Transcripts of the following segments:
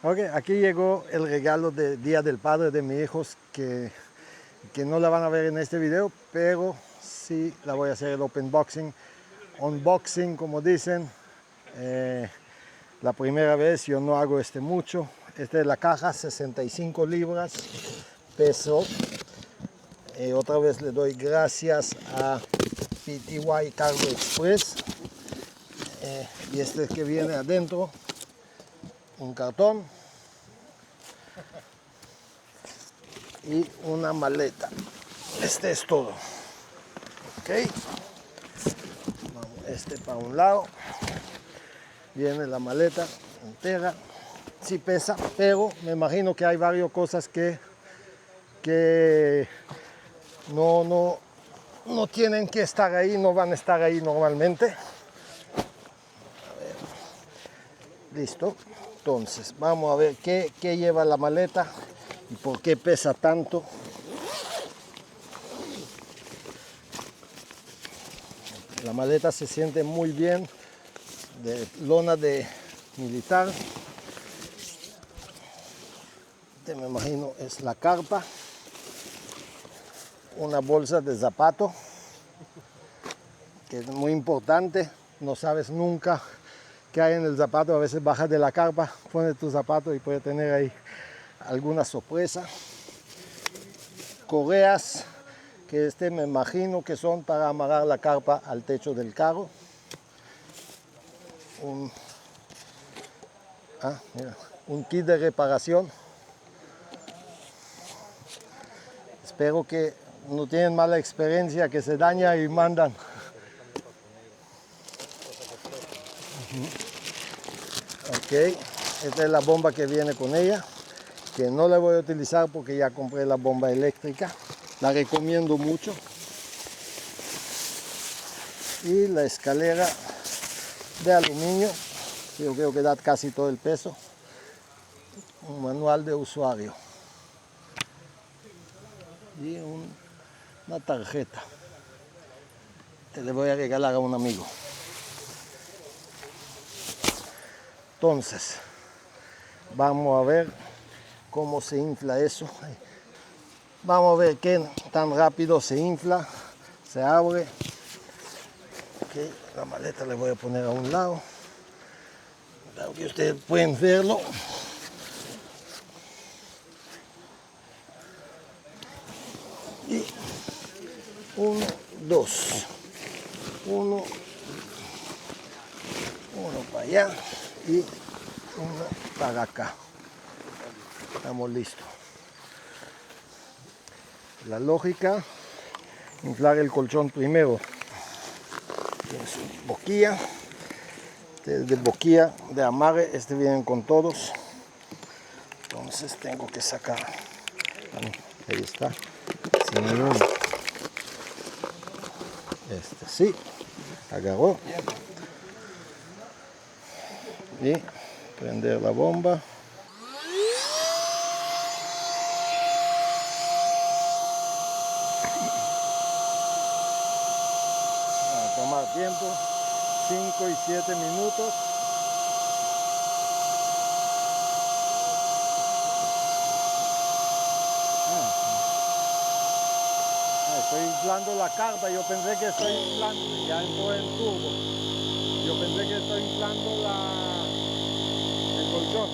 Ok, aquí llegó el regalo de Día del Padre de mis hijos que no la van a ver en este video, pero sí la voy a hacer el open boxing. Unboxing, como dicen. La primera vez, yo no hago mucho. Esta es la caja, 65 libras, peso. Otra vez le doy gracias a PTY Cargo Express. Y este que viene adentro, un cartón y una maleta. Este es todo. Ok, vamos, para un lado. Viene la maleta entera. Sí pesa, pero me imagino que hay varias cosas que no tienen que estar ahí, no van a estar ahí normalmente. A ver. Listo. Entonces, vamos a ver qué lleva la maleta y por qué pesa tanto. La maleta se siente muy bien, de lona de militar. Me imagino es la carpa. Una bolsa de zapato, que es muy importante. No sabes nunca qué hay en el zapato. A veces bajas de la carpa, pones tu zapato y puede tener ahí alguna sorpresa. Correas, que me imagino que son para amarrar la carpa al techo del carro. Un kit de reparación. Espero que no tienen mala experiencia, que se daña y mandan. Ok, esta es la bomba que viene con ella, que no la voy a utilizar porque ya compré la bomba eléctrica. La recomiendo mucho. Y la escalera de aluminio, yo creo que da casi todo el peso. Un manual de usuario y una tarjeta que le voy a regalar a un amigo. Entonces, vamos a ver cómo se infla eso. Vamos a ver qué tan rápido se infla, se abre. Okay, la maleta le voy a poner a un lado, para que ustedes pueden verlo. Y uno, dos. Uno para allá y uno para acá. Estamos listos. La lógica, inflar el colchón primero. Tiene su boquilla. Este es de boquilla de amarre, vienen con todos. Entonces tengo que sacar. Ahí está. Sin ninguno. Sí, agarró. Y prender la bomba. Vamos a tomar tiempo, 5 y 7 minutos. Estoy inflando la carpa, yo pensé que estoy inflando, ya entró en turbo. Yo pensé que estoy inflando el colchón.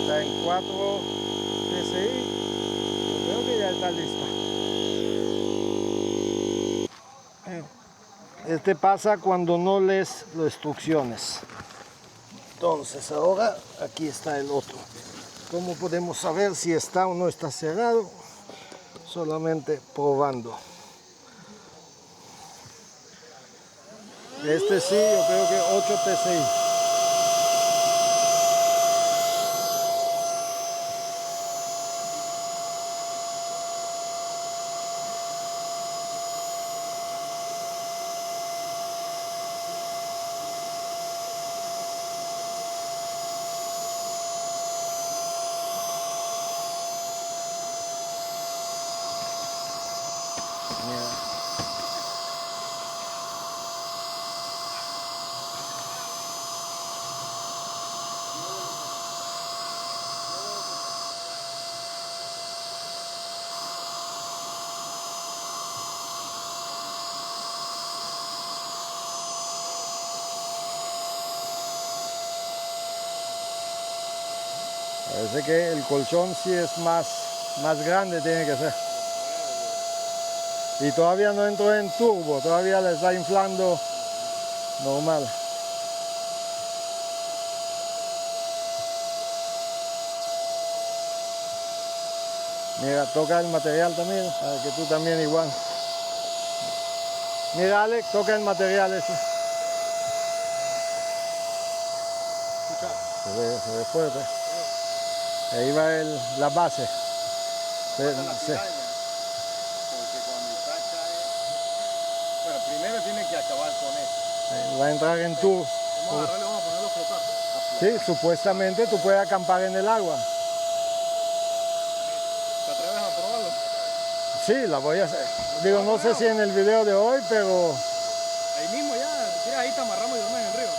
Está en 4 TSI, yo creo que ya está lista. Pasa cuando no lees las instrucciones. Entonces ahora aquí está el otro. ¿Cómo podemos saber si está o no está cerrado? Solamente probando. Sí, yo creo que 8 PSI. Mira. Parece que el colchón sí es más grande, tiene que ser. Y todavía no entró en turbo, todavía le está inflando normal. Mira, toca el material también, para que tú también igual. Mira, Alex, toca el material ese. Se ve fuerte. Ahí va la base. Porque cuando está bueno, primero tiene que acabar con esto. Va a entrar en tu... Vamos a agarrarle, vamos a ponerlo a flotar. Sí, supuestamente tú puedes acampar en el agua. ¿Te atreves a probarlo? Sí, la voy a hacer. Digo, no sé si en el video de hoy, pero... Ahí mismo ya, tira ahí, te amarramos y duermes en el río.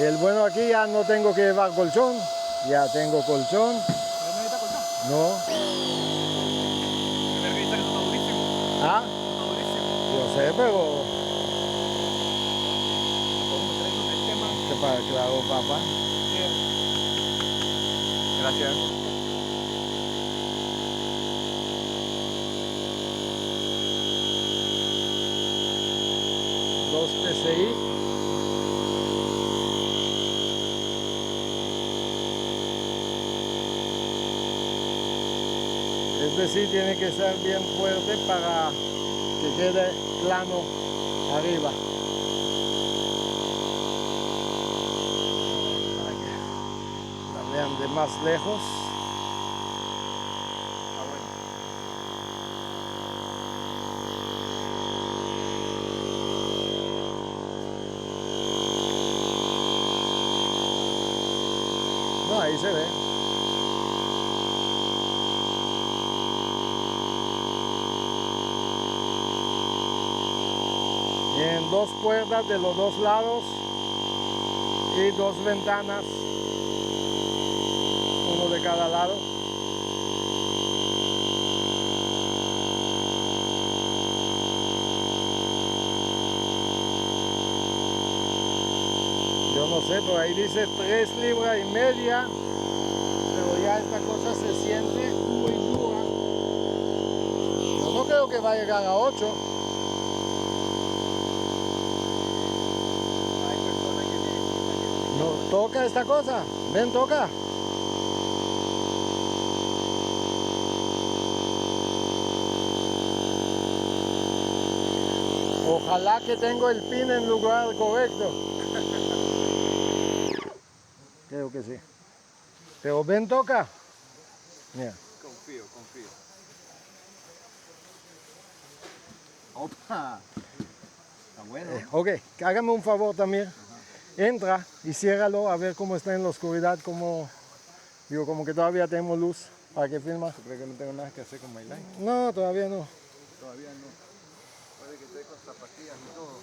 El bueno aquí ya no tengo que llevar colchón. Ya tengo colchón. ¿No necesitas colchón? No. Primero que dice que eso está durísimo. Ah, Está durísimo. yo sé, pero... Podemos traer un esquema. Que para claro, papá. Gracias. 2 PSI. Es decir, tiene que ser bien fuerte para que quede plano arriba. Para que la vean de más lejos. No, ahí se ve. Tienen 2 puertas de los 2 lados y 2 ventanas, uno de cada lado. Yo no sé, por ahí dice 3,5 libras, pero ya esta cosa se siente muy dura. Yo no creo que va a llegar a 8. No, toca esta cosa. Ven, toca. Ojalá que tengo el pin en lugar correcto. Creo que sí. Pero ven, toca. Mira. Confío. Opa. Está bueno. Ok, hágame un favor también. Entra y ciérralo a ver cómo está en la oscuridad, como que todavía tenemos luz para que filma. ¿Tú crees que no tengo nada que hacer con My Line? No, todavía no. Todavía no. Puede que esté con zapatillas y todo.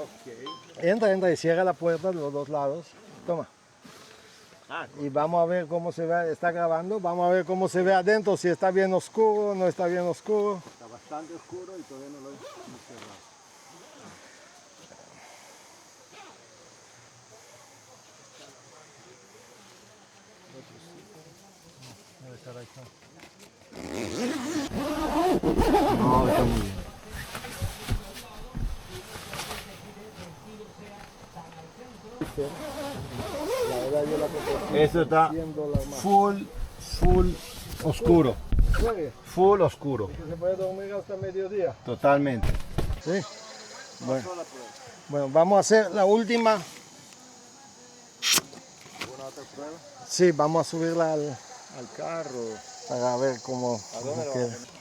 Ok. Entra y cierra la puerta de los 2 lados. Toma. Y vamos a ver cómo se ve, está grabando, vamos a ver cómo se ve adentro, si está bien oscuro, no está bien oscuro. Está bastante oscuro y todavía no lo he cerrado. No, está muy bien. La verdad yo la compré Eso está $100 más. full oscuro. ¿En serio? Full oscuro. ¿Se puede dormir hasta mediodía? Totalmente. Sí. Bueno, vamos a hacer la última. ¿Alguna otra prueba? Sí, vamos a subirla Al carro. para ver cómo ¿A dónde lo queda. vamos a poner?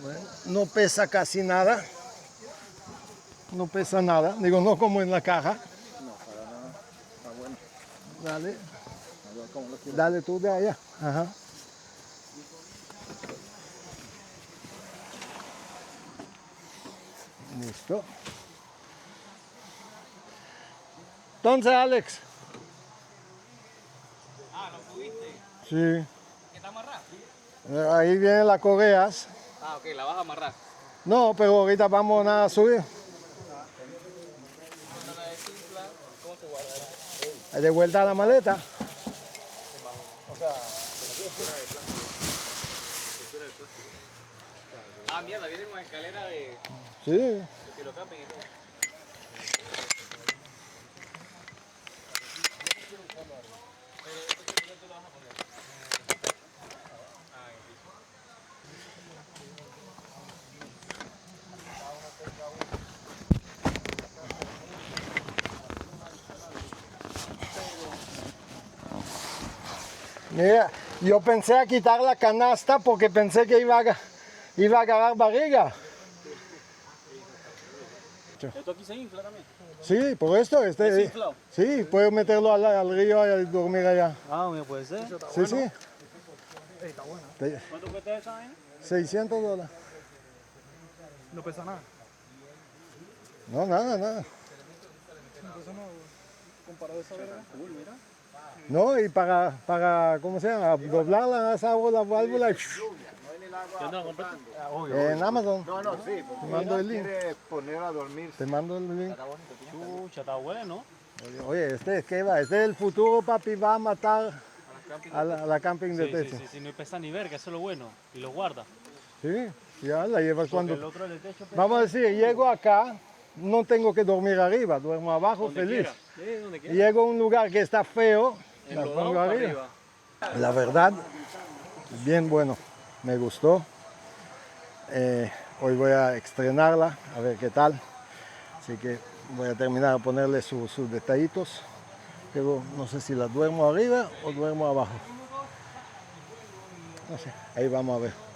Bueno, no pesa casi nada. No pesa nada. Digo, no como en la caja. No, para nada. Está bueno. Dale. A ver cómo lo quiero. Dale tú de allá. Ajá. Listo. Entonces, Alex. Ah, ¿lo subiste? Sí. ¿Qué está amarrado? Ahí vienen las correas. Ah, ok, la vas a amarrar. No, pero ahorita vamos a subir. Cuando la desinfla, ¿cómo se guardará? De vuelta a la maleta. Ah, mierda, viene con escalera de Sí. que lo camping y todo. Mira, yo pensé a quitar la canasta porque pensé que iba a agarrar barriga. Esto aquí se infla también. Sí, por esto. ¿Desinflado? Sí, puedo meterlo al río y dormir allá. Ah, mira, puede ser. Sí, sí. Está buena. ¿Cuánto cuesta esa vaina? $600. No pesa nada. No, nada. No pesa nada, güey. Comparado a esa verga. Uy, mira. No, y para ¿cómo se llama? Doblar la válvula ¿Dónde la compraste? en Amazon. No, sí. Te mando el link. Quiere poner a dormir. Te mando el link. Chucha, está bueno. Oye, ¿qué va? Este es el futuro, papi, va a matar a la camping de techo. Sí, no pesa ni verga, eso es lo bueno. Y lo guarda. Sí, ya la llevas Porque el cuando... otro de techo pesa Vamos a decir, llego acá, no tengo que dormir arriba, duermo abajo donde feliz. quiera. Sí, donde quiera. Llego a un lugar que está feo, la Enlodado pongo para arriba. arriba. La verdad, bien bueno, me gustó. Hoy voy a estrenarla, a ver qué tal. Así que voy a terminar a ponerle sus detallitos. Pero no sé si la duermo arriba o duermo abajo. No sé, ahí vamos a ver.